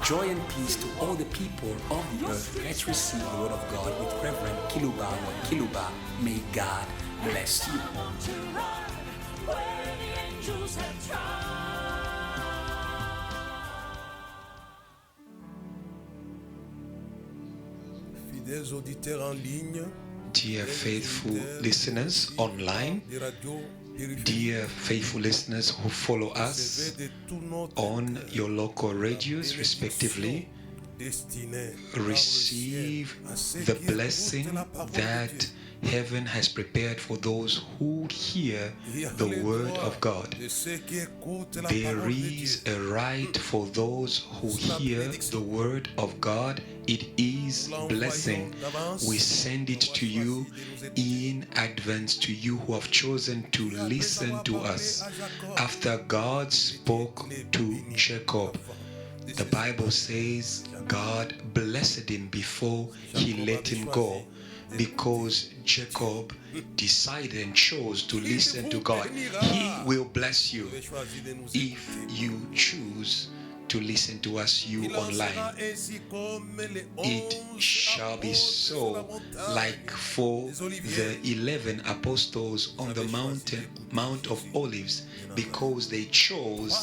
Joy and peace to all the people of the earth. Let's receive the word of God with Reverend Kiluba Kiluba. May God bless you. Fidèles auditeurs en ligne, Dear faithful listeners online, dear faithful listeners who follow us on your local radios respectively, receive the blessing that heaven has prepared for those who hear the word of God. There is a right for those who hear the word of God. It is blessing. We send it to you in advance, to you who have chosen to listen to us. After God spoke to Jacob, the Bible says God blessed him before he let him go, because Jacob decided and chose to listen to God. He will bless you if you choose to listen to us, you online. It shall be so, like for the 11 apostles on the Mount of Olives, because they chose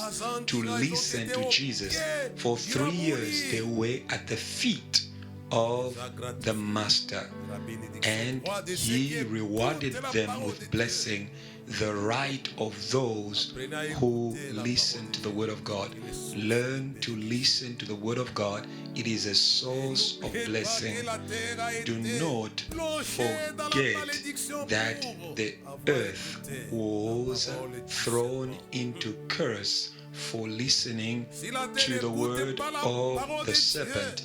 to listen to Jesus. For 3 years they were at the feet of the Master, and he rewarded them with blessing, the right of those who listen to the word of God. Learn to listen to the word of God. It is a source of blessing. Do not forget that the earth was thrown into curse for listening to the word of the serpent.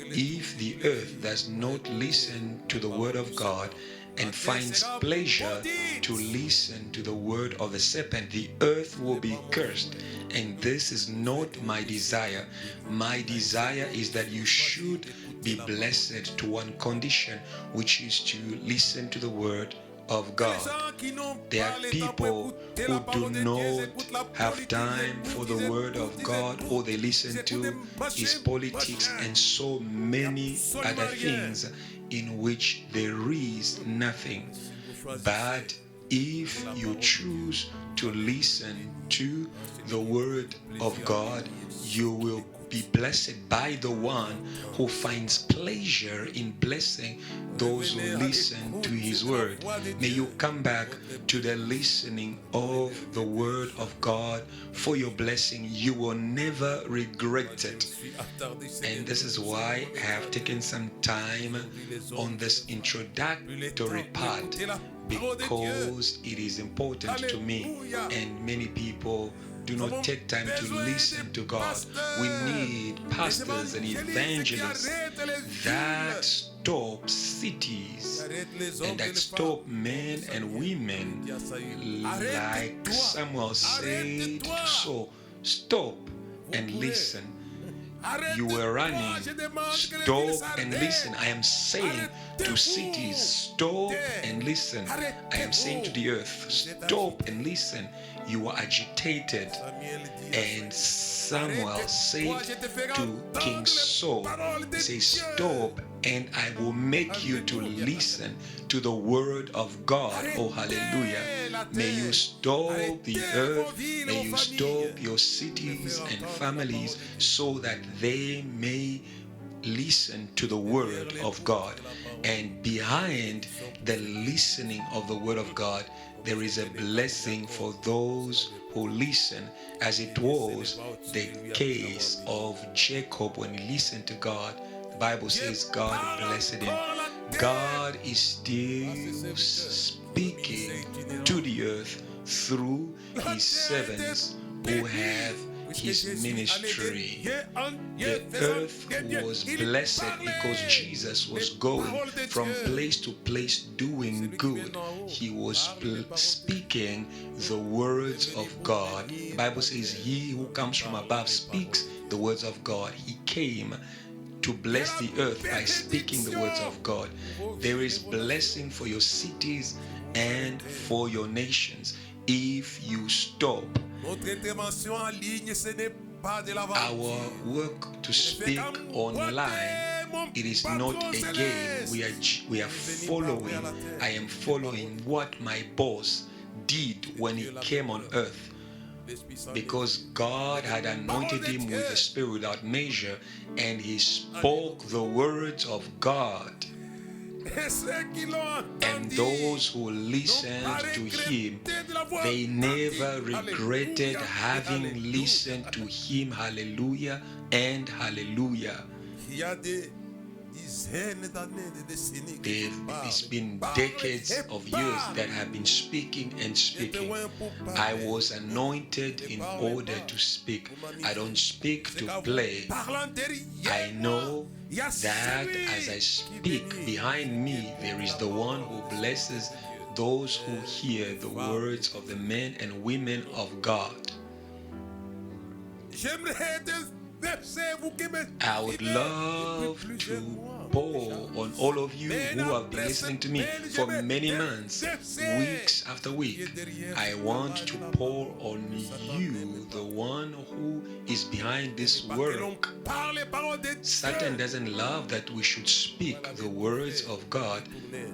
If the earth does not listen to the word of God and finds pleasure to listen to the word of the serpent, the earth will be cursed. And this is not my desire. My desire is that you should be blessed to one condition, which is to listen to the word of God. There are people who do not have time for the word of God. All they listen to is politics and so many other things in which there is nothing. But if you choose to listen to the word of God, you will be blessed by the one who finds pleasure in blessing those who listen to his word. May you come back to the listening of the word of God for your blessing. You will never regret it. And this is why I have taken some time on this introductory part, because it is important to me, and many people do not take time to listen to God. We need pastors and evangelists that stop cities and that stop men and women, like Samuel said. So stop and listen. You were running. Stop and listen. I am saying to cities, stop and listen. I am saying to the earth, stop and listen. You are agitated. And Samuel said to King Saul, he says, stop and I will make you to listen to the word of God. Oh, hallelujah. May you stop the earth, may you stop your cities and families so that they may listen to the word of God. And behind the listening of the word of God, there is a blessing for those who listen, as it was the case of Jacob when he listened to God. The Bible says God blessed him. God is still speaking to the earth through his servants who have his ministry. The earth was blessed because Jesus was going from place to place doing good. He was speaking the words of God. The Bible says he who comes from above speaks the words of God. He came to bless the earth by speaking the words of God. There is blessing for your cities and for your nations if you stop. Our work to speak online, it is not a game. We are following. I am following what my boss did when he came on earth, because God had anointed him with the Spirit without measure, and he spoke the words of God. And those who listened to him, they never regretted having listened to him. Hallelujah and hallelujah. It's been decades of years that have been speaking and speaking. I was anointed in order to speak. I don't speak to play. I know that as I speak, behind me there is the one who blesses those who hear the words of the men and women of God. I would love to pour on all of you who have been listening to me for many months, weeks after week. I want to pour on you, the one who is behind this work. Satan doesn't love that we should speak the words of God.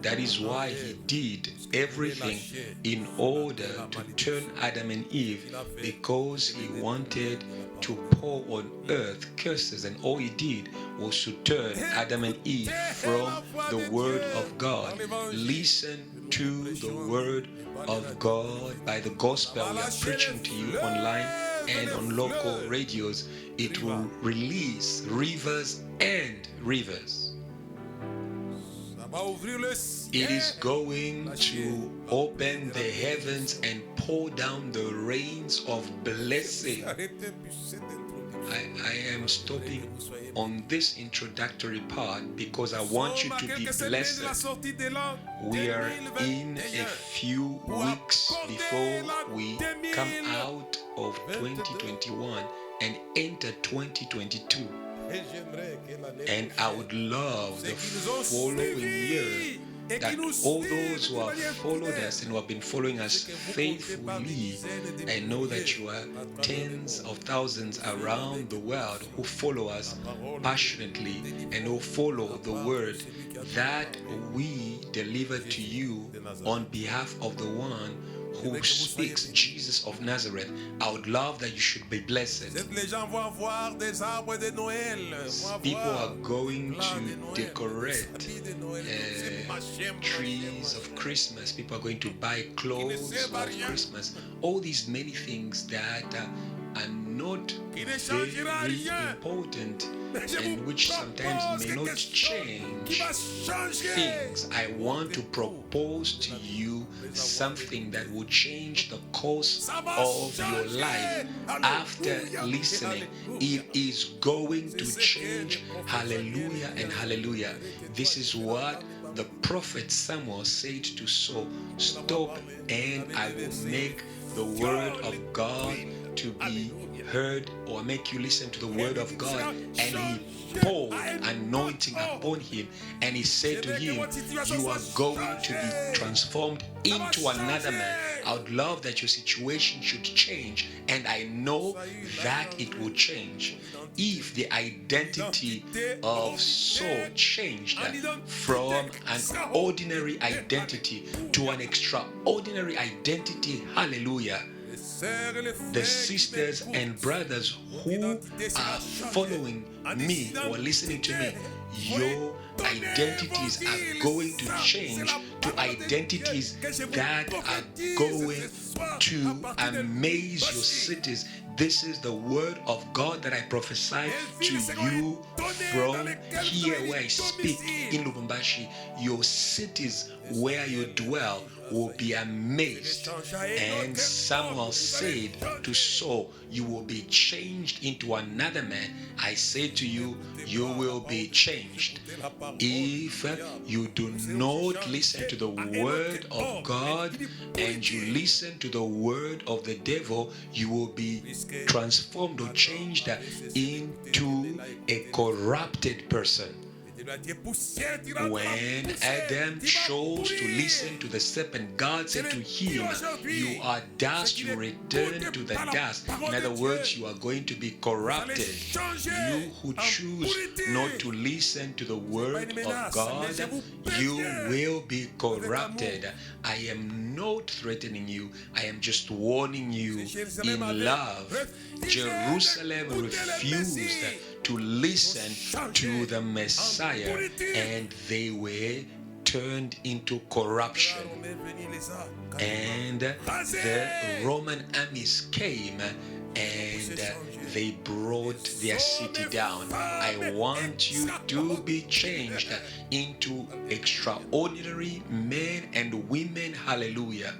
That is why he did everything in order to turn Adam and Eve, because he wanted to pour on earth curses, and all he did was to turn Adam and Eve from the word of God. Listen to the word of God by the gospel we are preaching to you online and on local radios. It will release rivers and rivers. It is going to open the heavens and pour down the rains of blessing. I am stopping on this introductory part because I want you to be blessed. We are in a few weeks before we come out of 2021 and enter 2022. And I would love the following year that all those who have followed us and who have been following us faithfully, I know that you are tens of thousands around the world who follow us passionately and who follow the word that we deliver to you on behalf of the one who speaks, Jesus of Nazareth. I would love that you should be blessed. People are going to decorate trees of Christmas. People are going to buy clothes of Christmas. All these many things that are not very important and which sometimes may not change things. I want to propose to you something that will change the course of your life after listening. It is going to change. Hallelujah and hallelujah. This is what the prophet Samuel said to Saul: stop and I will make the word of God to be heard, or make you listen to the word of God. And he poured anointing upon him, and he said to him, you are going to be transformed into another man. I would love that your situation should change, and I know that it will change. If the identity of Saul changed from an ordinary identity to an extraordinary identity, hallelujah, the sisters and brothers who are following me, who are listening to me, your identities are going to change to identities that are going to amaze your cities. This is the word of God that I prophesy to you from here where I speak in Lubumbashi. Your cities where you dwell will be amazed. And Samuel said to Saul, you will be changed into another man. I say to you, you will be changed. If you do not listen to the word of God and you listen to the word of the devil, you will be transformed or changed into a corrupted person. When Adam chose to listen to the serpent, God said to him, you are dust, you return to the dust. In other words, you are going to be corrupted. You who choose not to listen to the word of God, you will be corrupted. I am not threatening you. I am just warning you in love. Jerusalem refused to listen to the Messiah, and they were turned into corruption. And the Roman armies came and they brought their city down. I want you to be changed into extraordinary men and women. Hallelujah.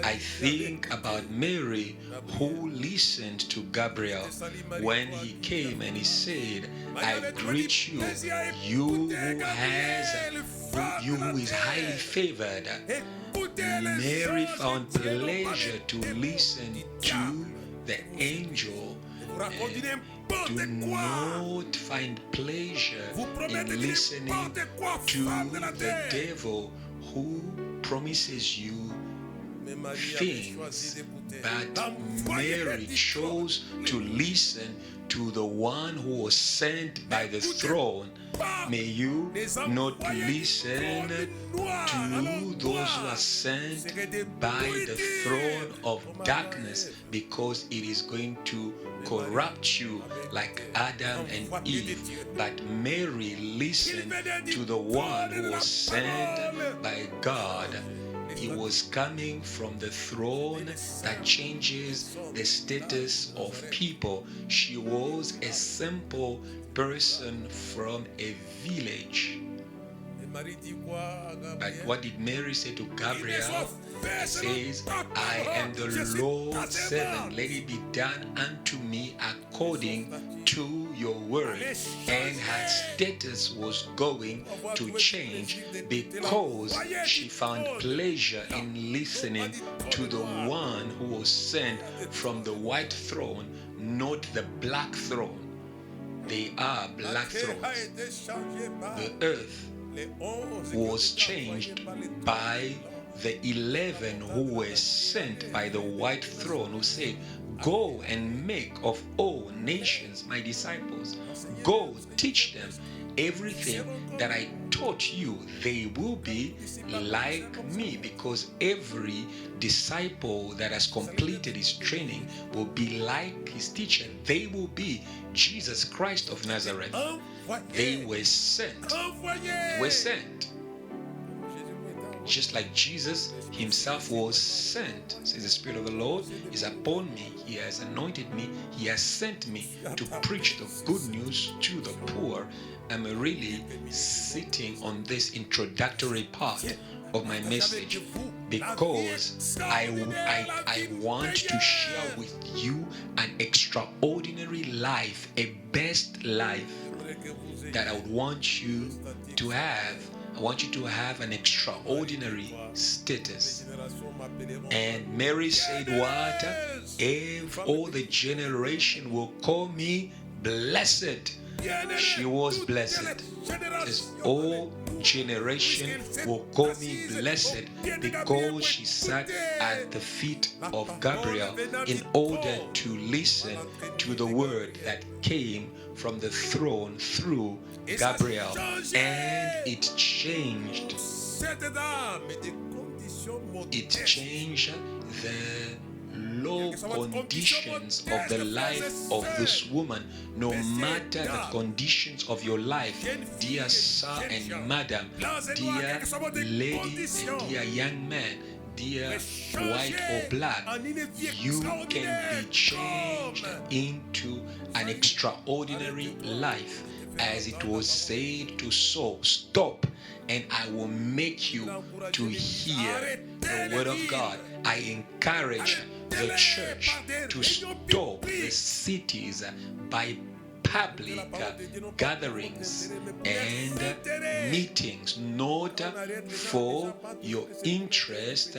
I think about Mary, who listened to Gabriel when he came and he said, I greet you, you who is highly favored. Mary found pleasure to listen to the angel. Do not find pleasure in listening to the devil who promises you things, but Mary chose to listen to the one who was sent by the throne. May you not listen to those who are sent by the throne of darkness, because it is going to corrupt you like Adam and Eve. But Mary listened to the one who was sent by God. He was coming from the throne that changes the status of people. She was a simple person from a village. But what did Mary say to Gabriel? He says, I am the Lord's servant. Let it be done unto me according to your word. And her status was going to change because she found pleasure in listening to the one who was sent from the white throne, not the black throne. They are black thrones. The earth was changed by the 11 who were sent by the white throne, who said, go and make of all nations my disciples. Go, teach them everything that I taught you. They will be like me, because every disciple that has completed his training will be like his teacher. They will be Jesus Christ of Nazareth. They were sent. They were sent. Just like Jesus himself was sent. Says the Spirit of the Lord is upon me. He has anointed me. He has sent me to preach the good news to the poor. I'm really sitting on this introductory part of my message because I want to share with you an extraordinary life, a best life that I would want you to have. I want you to have an extraordinary status. And Mary said, what? If all the generation will call me blessed. She was blessed. Says, all generation will call me blessed, because she sat at the feet of Gabriel in order to listen to the word that came from the throne through Gabriel. And it changed. It changed the low conditions of the life of this woman. No matter the conditions of your life, dear sir and madam, dear lady and dear young man, dear white or black, you can be changed into an extraordinary life. As it was said to Saul, stop and I will make you to hear the word of God. I encourage the church to stop the cities by public gatherings and meetings, not for your interest,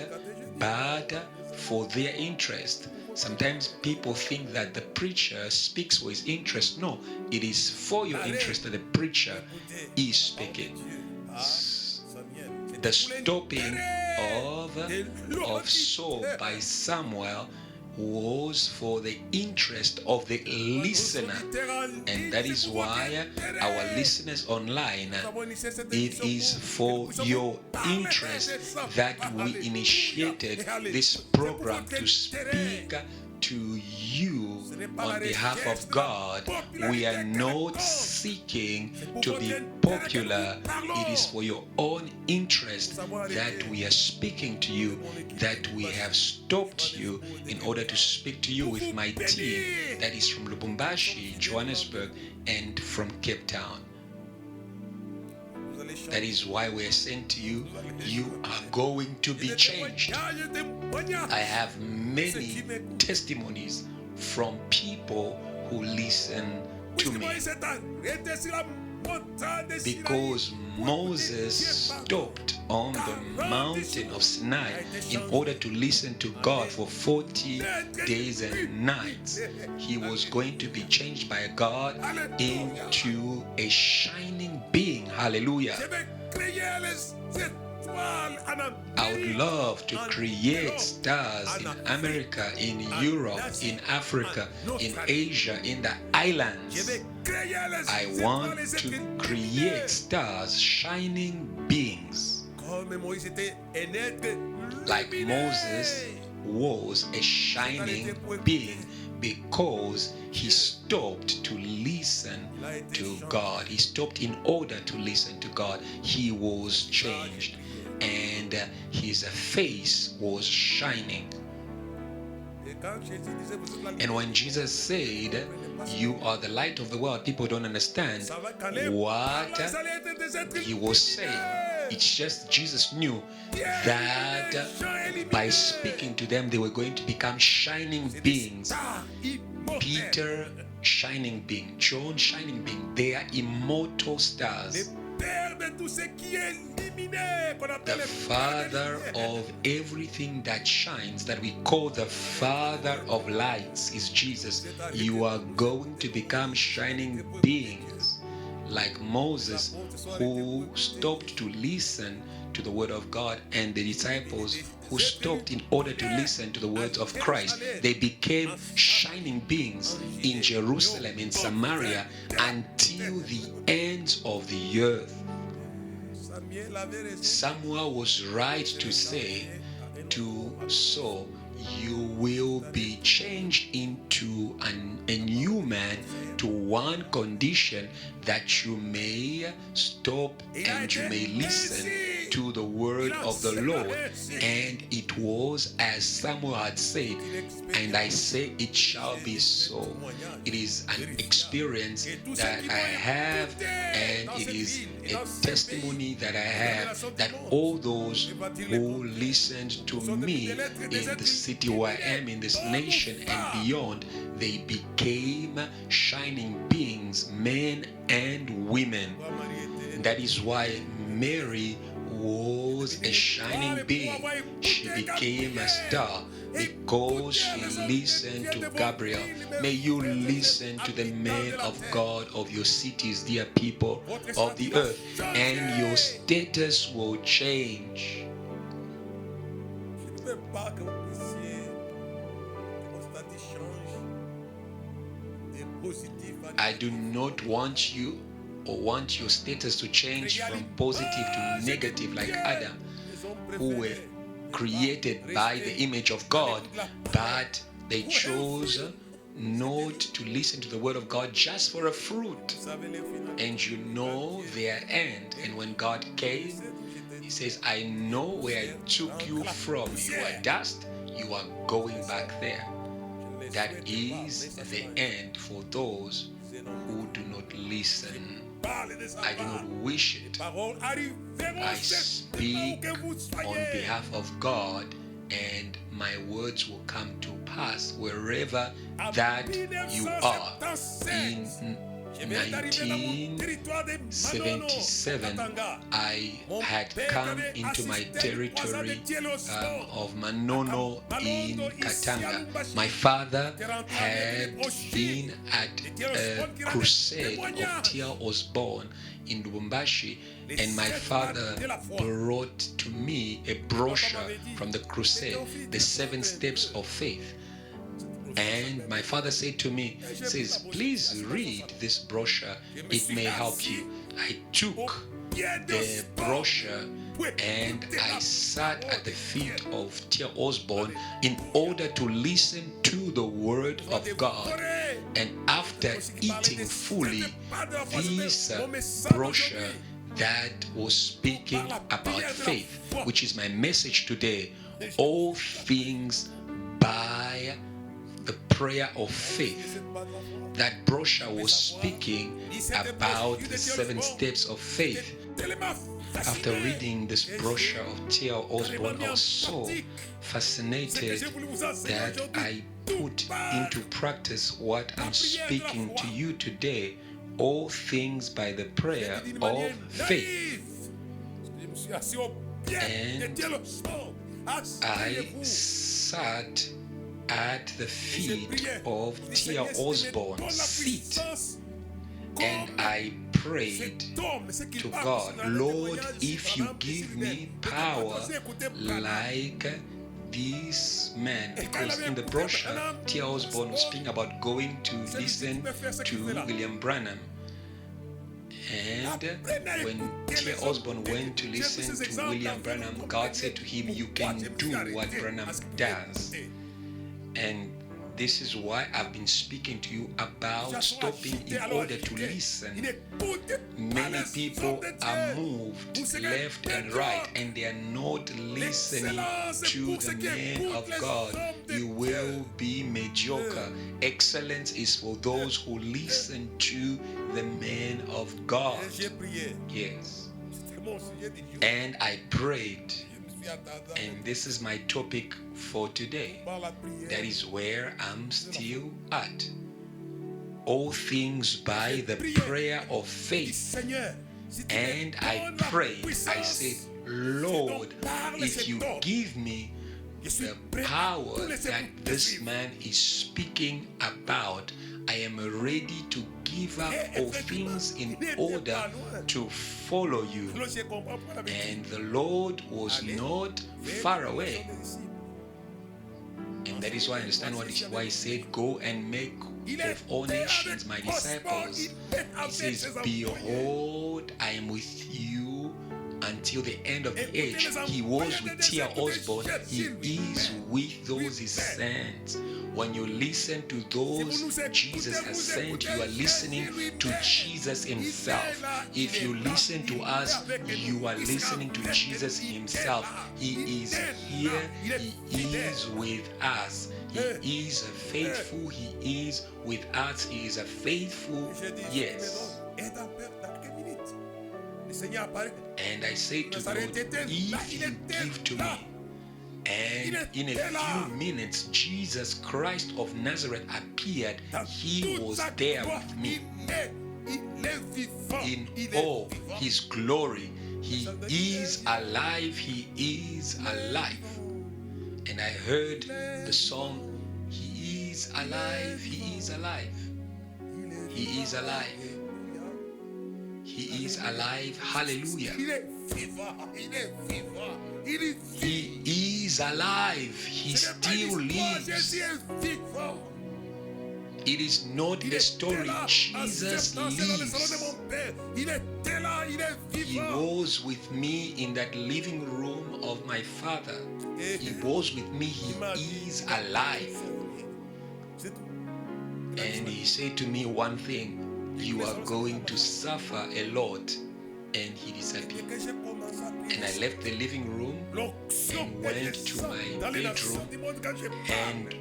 but for their interest. Sometimes people think that the preacher speaks for his interest. No, it is for your interest that the preacher is speaking. The stopping of Saul by Samuel was for the interest of the listener, and that is why our listeners online, it is for your interest that we initiated this program to speak to you on behalf of God. We are not seeking to be popular. It is for your own interest that we are speaking to you, that we have stopped you in order to speak to you with my team that is from Lubumbashi, Johannesburg, and from Cape Town. That is why we are saying to you, you are going to be changed. I have many testimonies from people who listen to me. Because Moses stopped on the mountain of Sinai in order to listen to God for 40 days and nights, he was going to be changed by God into a shining being. Hallelujah. I would love to create stars in America, in Europe, in Africa, in Asia, in the islands. I want to create stars, shining beings. Like Moses was a shining being because he stopped to listen to God. He stopped in order to listen to God. He was changed, and his face was shining. And when Jesus said, "You are the light of the world," people don't understand what he was saying. It's just Jesus knew that by speaking to them, they were going to become shining beings. Peter, shining being. John, shining being. They are immortal stars. The Father of everything that shines, that we call the Father of lights, is Jesus. You are going to become shining beings like Moses, who stopped to listen to the word of God, and the disciples who stopped in order to listen to the words of Christ. They became shining beings in Jerusalem, in Samaria, until the ends of the earth. Samuel was right to say to Saul, "You will be changed into a new man to one condition, that you may stop and you may listen to the word of the Lord." And it was as Samuel had said, and I say it shall be so. It is an experience that I have, and it is a testimony that I have, that all those who listened to me in the city where I am, in this nation and beyond, they became shining beings, men and women. That is why Mary was a shining being. She became a star because she listened to Gabriel. May you listen to the men of God of your cities, dear people of the earth, and your status will change. I do not want you or want your status to change from positive to negative, like Adam, who were created by the image of God, but they chose not to listen to the word of God just for a fruit. And you know their end. And when God came, he says, "I know where I took you from. You are dust, you are going back there." That is the end for those who do not listen. I do not wish it. I speak on behalf of God, and my words will come to pass wherever that you are, in 1977, I had come into my territory of Manono in Katanga. My father had been at a crusade of Tia Osborne in Lubumbashi, and my father brought to me a brochure from the crusade, The 7 Steps of Faith. And my father said to me, says, please read this brochure, it may help you. I took the brochure and I sat at the feet of Tia Osborne in order to listen to the word of God. And after eating fully this brochure that was speaking about faith, which is my message today, all things by the prayer of faith. That brochure was speaking about the 7 steps of faith. After reading this brochure of Tia Osborne, I was so fascinated that I put into practice what I'm speaking to you today, all things by the prayer of faith. And I sat at the feet of Tia Osborne's seat, and I prayed to God, Lord, if you give me power like this man, because in the brochure Tia Osborne was speaking about going to listen to William Branham. And when Tia Osborne went to listen to William Branham, God said to him, you can do what Branham does. And this is why I've been speaking to you about stopping in order to listen. Many people are moved left and right, and they are not listening to the man of God. You will be mediocre. Excellence is for those who listen to the man of God. Yes. And I prayed. And this is my topic for today. That is where I'm still at. All things by the prayer of faith. And I prayed. I said, Lord, if you give me the power that this man is speaking about, I am ready to give up all things in order to follow you. And the Lord was not far away. And that is why I understand why he said, go and make of all nations my disciples. He says, behold, I am with you until the end of the age. He was with Tia Osborne. He is with those he sent. When you listen to those Jesus has sent, you are listening to Jesus himself. If you listen to us, you are listening to Jesus himself. He is here. He is with us. He is faithful. He is with us. He is a faithful, yes. And I say to God, if you give to me, and in a few minutes, Jesus Christ of Nazareth appeared. He was there with me in all his glory. He is alive. He is alive. And I heard the song, He is alive. He is alive. He is alive. He is alive. Hallelujah. He is alive. He still lives. It is not a story. Jesus lives. He was with me in that living room of my father. He was with me. He is alive. And he said to me one thing, you are going to suffer a lot. And he disappeared. And I left the living room and went to my bedroom. And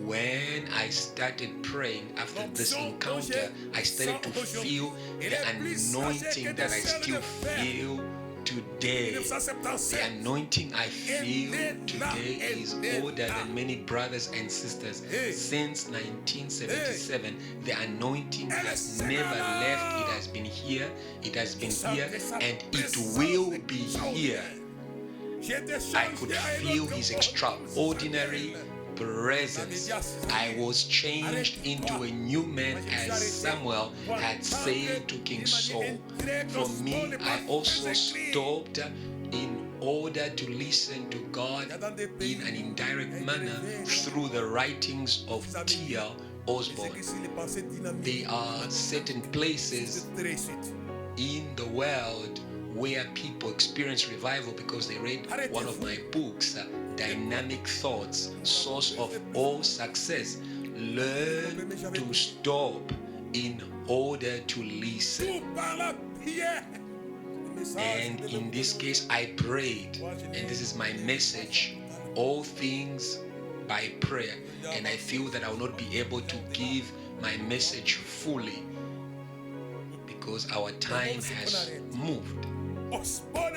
when I started praying after this encounter, I started to feel the anointing that I still feel today, the anointing I feel today is older than many brothers and sisters. Since 1977, the anointing has never left. It has been here, it has been here, and it will be here. I could feel his extraordinary presence. I was changed into a new man, as Samuel had said to King Saul. For me, I also stopped in order to listen to God in an indirect manner through the writings of T.L. Osborne. There are certain places in the world where people experience revival because they read one of my books, Dynamic Thoughts, Source of All Success. Learn to stop in order to listen. And in this case, I prayed, and this is my message: all things by prayer. And I feel that I will not be able to give my message fully because our time has moved. Osborne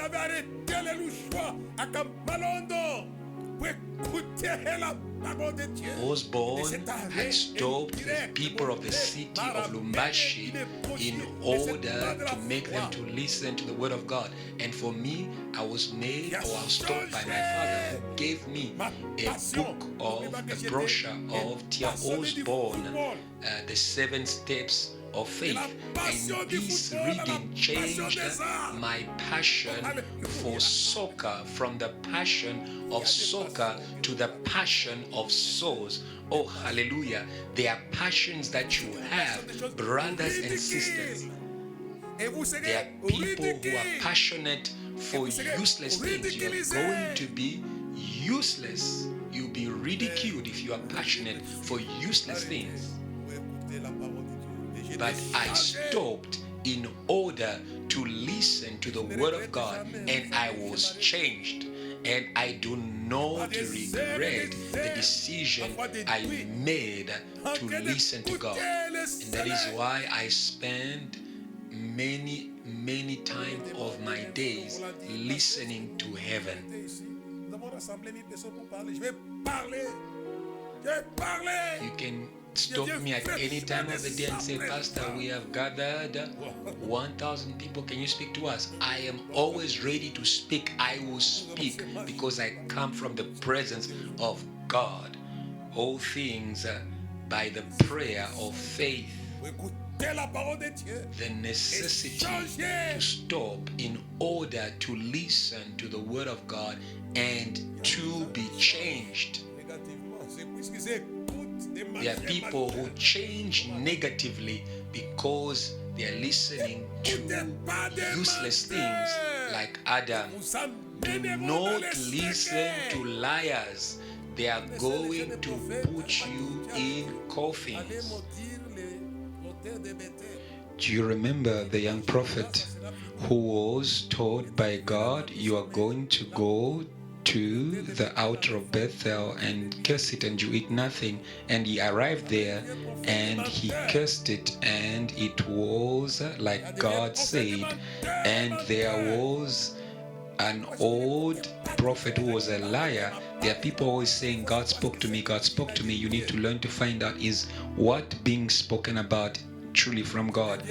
had stopped the people of the city of Lubumbashi in order to make them to listen to the word of God. And for me, I was made, or I was taught by my father, who gave me a book of a brochure of T.L. Osborne, The 7 Steps of Faith. And this reading changed my passion for soccer, from the passion of soccer to the passion of souls. Oh, hallelujah. There are passions that you have, brothers and sisters. There are people who are passionate for useless things. You are going to be useless. You'll be ridiculed if you are passionate for useless things. But I stopped in order to listen to the word of God, and I was changed. And I do not regret the decision I made to listen to God. And that is why I spend many times of my days listening to heaven. You can stop me at any time of the day and say, Pastor, we have gathered 1,000 people. Can you speak to us? I am always ready to speak. I will speak because I come from the presence of God. All things by the prayer of faith. The necessity to stop in order to listen to the word of God and to be changed. There are people who change negatively because they are listening to useless things like Adam. Do not listen to liars. They are going to put you in coffins. Do you remember the young prophet who was told by God, you are going to go to the altar of Bethel and curse it and you eat nothing? And he arrived there and he cursed it, and it was like God said. And there was an old prophet who was a liar. There are people always saying, God spoke to me, God spoke to me. You need to learn to find out, is what being spoken about truly from God?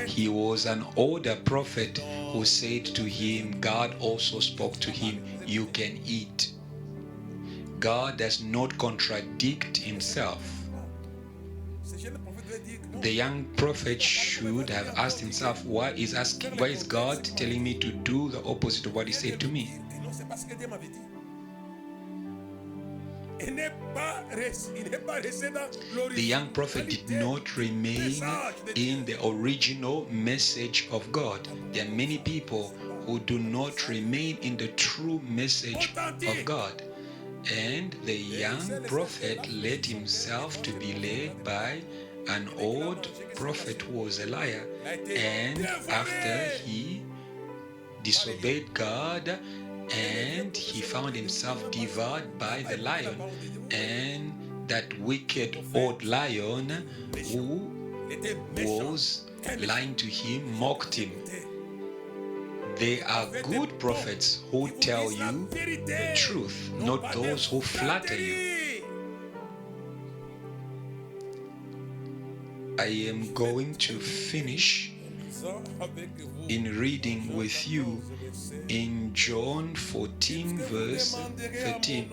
He was an older prophet who said to him, God also spoke to him, you can eat. God does not contradict himself. The young prophet should have asked himself, why is God telling me to do the opposite of what he said to me? The young prophet did not remain in the original message of God. There are many people who do not remain in the true message of God. And the young prophet let himself to be led by an old prophet who was a liar. And after he disobeyed God, and he found himself devoured by the lion, and that wicked old lion who was lying to him mocked him. There are good prophets who tell you the truth, not those who flatter you. I am going to finish in reading with you in John 14 verse 13.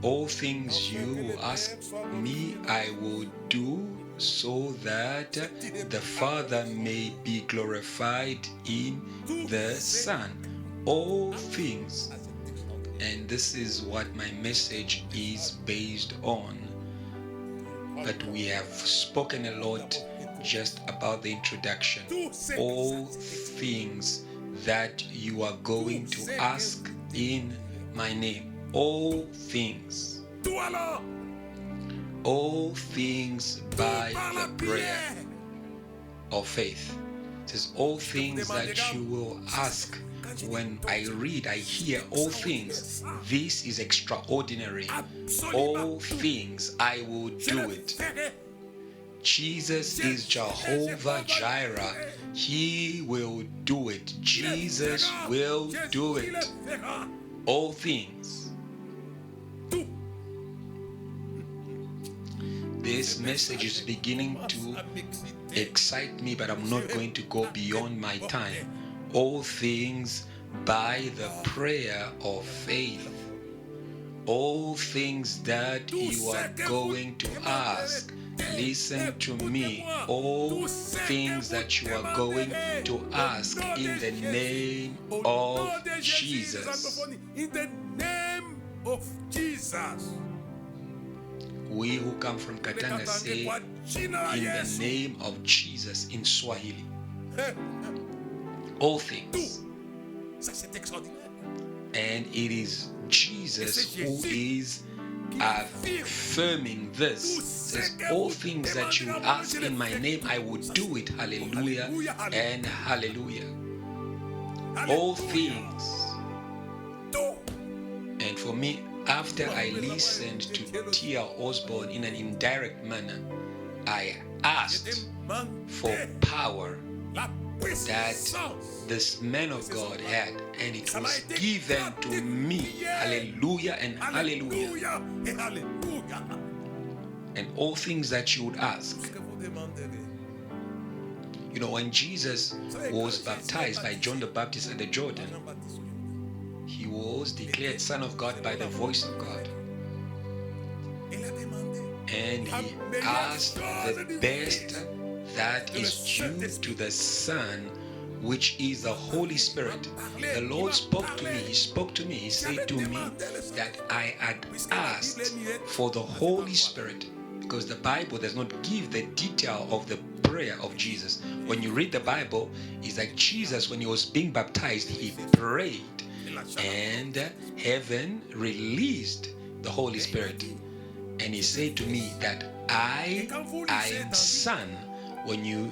All things you will ask me, I will do, so that the Father may be glorified in the Son. All things. And this is what my message is based on. But we have spoken a lot just about the introduction. All things that you are going to ask in my name. All things. All things by the prayer of faith. It says all things that you will ask. When I read, I hear all things. This is extraordinary. All things, I will do it. Jesus is Jehovah Jireh. He will do it. Jesus will do it. All things. This message is beginning to excite me, but I'm not going to go beyond my time. All things by the prayer of faith. All things that you are going to ask. Listen to me. All things that you are going to ask in the name of Jesus. In the name of Jesus. We who come from Katanga say, in the name of Jesus in Swahili. All things. And it is Jesus who is affirming this. Says, all things that you ask in my name, I will do it. Hallelujah and hallelujah. All things. And for me, after I listened to Tia Osborne in an indirect manner, I asked for power that this man of God had, and it was given to me. Hallelujah and hallelujah. And all things that you would ask. You know, when Jesus was baptized by John the Baptist at the Jordan, he was declared Son of God by the voice of God. And he asked the best that is due to the Son, which is the Holy Spirit. The Lord spoke to me. He spoke to me. He said to me that I had asked for the Holy Spirit, because the Bible does not give the detail of the prayer of Jesus. When you read the Bible, it's like Jesus, when he was being baptized, he prayed, and heaven released the Holy Spirit. And he said to me that I am Son. When you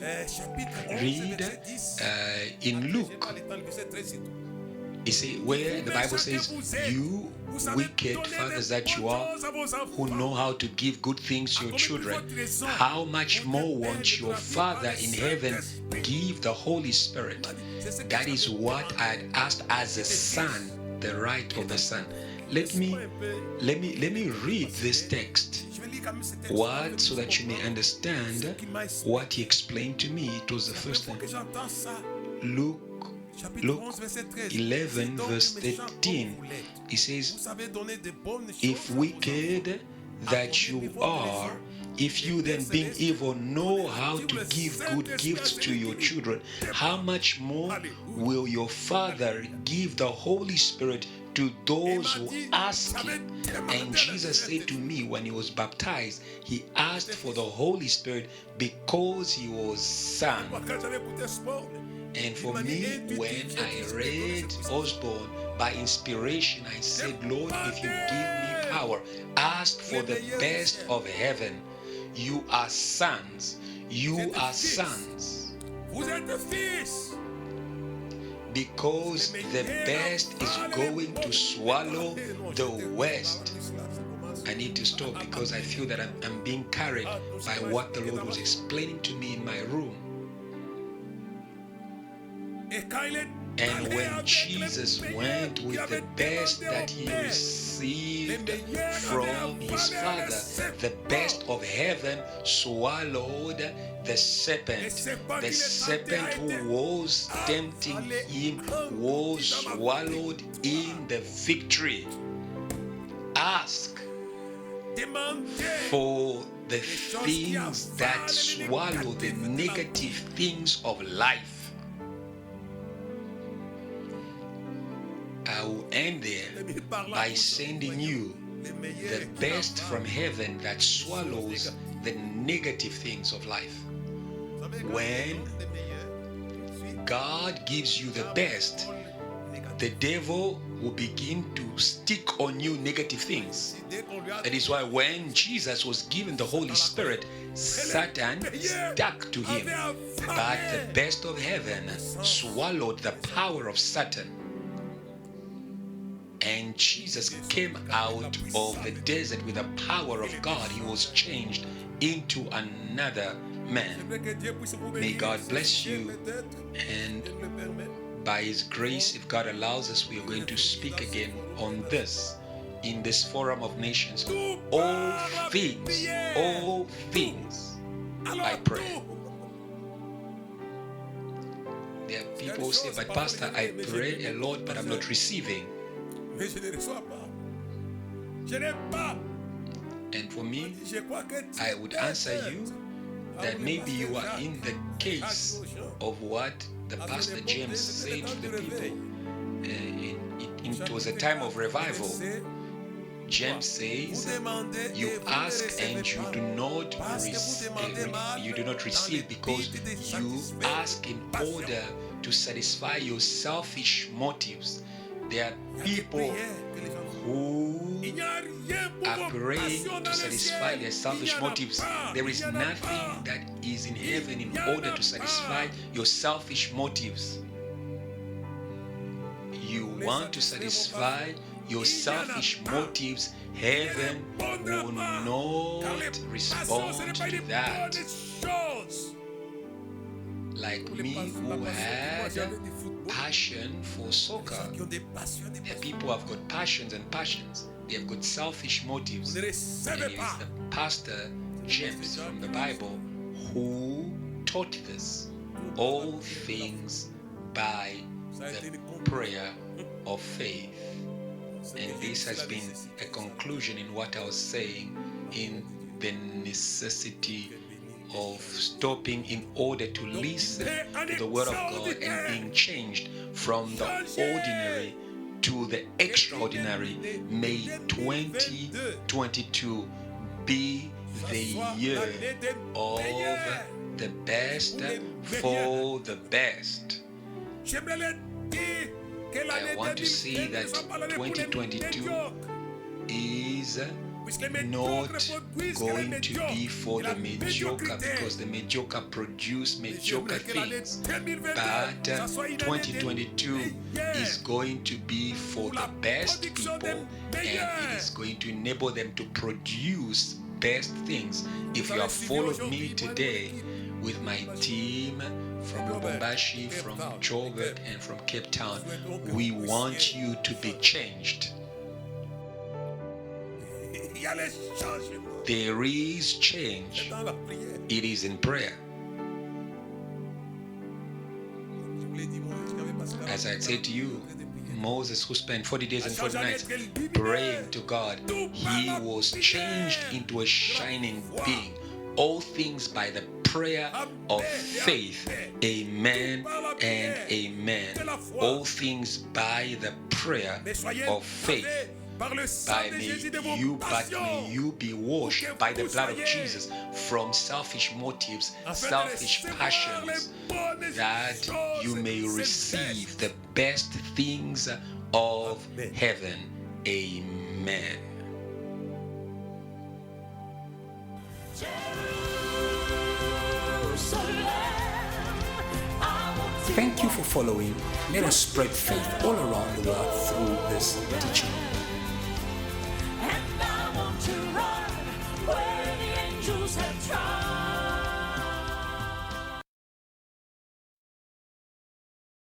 read in Luke, you see where the Bible says, you wicked fathers that you are, who know how to give good things to your children, how much more won't your Father in heaven give the Holy Spirit? That is what I had asked as a son, the right of the Son. Let me read this text, so that you may understand what he explained to me. It was the first time. Luke 11 verse 13. He says, if wicked that you are, if you then being evil know how to give good gifts to your children, how much more will your Father give the Holy Spirit to those who ask him? And Jesus said to me when he was baptized, he asked for the Holy Spirit because he was son. And for me, when I read Osborne by inspiration, I said, Lord, if you give me power, ask for the best of heaven. You are sons. You are sons. Because the best is going to swallow the West. I need to stop because I feel that I'm being carried by what the Lord was explaining to me in my room. And when Jesus went with the best that he received from his Father, the best of heaven swallowed the serpent. The serpent who was tempting him was swallowed in the victory. Ask for the things that swallow the negative things of life. I will end there by sending you the best from heaven that swallows the negative things of life. When God gives you the best, the devil will begin to stick on you negative things. That is why when Jesus was given the Holy Spirit, Satan stuck to him. But the best of heaven swallowed the power of Satan. And Jesus came out of the desert with the power of God. He was changed into another man. May God bless you. And by His grace, if God allows us, we are going to speak again on this in this forum of nations. All things, I pray. There are people who say, but Pastor, I pray a lot, but I'm not receiving. And for me, I would answer you that maybe you are in the case of what the Pastor James said to the people. It was a time of revival. James says, you ask and you do not receive because you ask in order to satisfy your selfish motives. There are people who are praying to satisfy their selfish motives. There is nothing that is in heaven in order to satisfy your selfish motives. You want to satisfy your selfish motives, heaven will not respond to that. Like me, who had passion for soccer. The people have got passions and passions. They have got selfish motives. And it is the Pastor James from the Bible who taught this. All things by the prayer of faith. And this has been a conclusion in what I was saying in the necessity of stopping in order to listen to the Word of God and being changed from the ordinary to the extraordinary. May 2022 be the year of the best for the best. I want to say that 2022 is not going to be for the mediocre, because the mediocre produce mediocre things. But 2022 is going to be for the best people, and it is going to enable them to produce best things. If you have followed me today with my team from Lubumbashi, from Joburg, and from Cape Town, we want you to be changed. There is change. It is in prayer. As I said to you, Moses, who spent 40 days and 40 nights praying to God, he was changed into a shining being. All things by the prayer of faith. Amen and amen. All things by the prayer of faith. May you be washed by the blood of Jesus from selfish motives, selfish passions, that you may receive the best things of heaven. Amen. Thank you for following. Let us spread faith all around the world through this teaching. And I want to run where the angels have tried.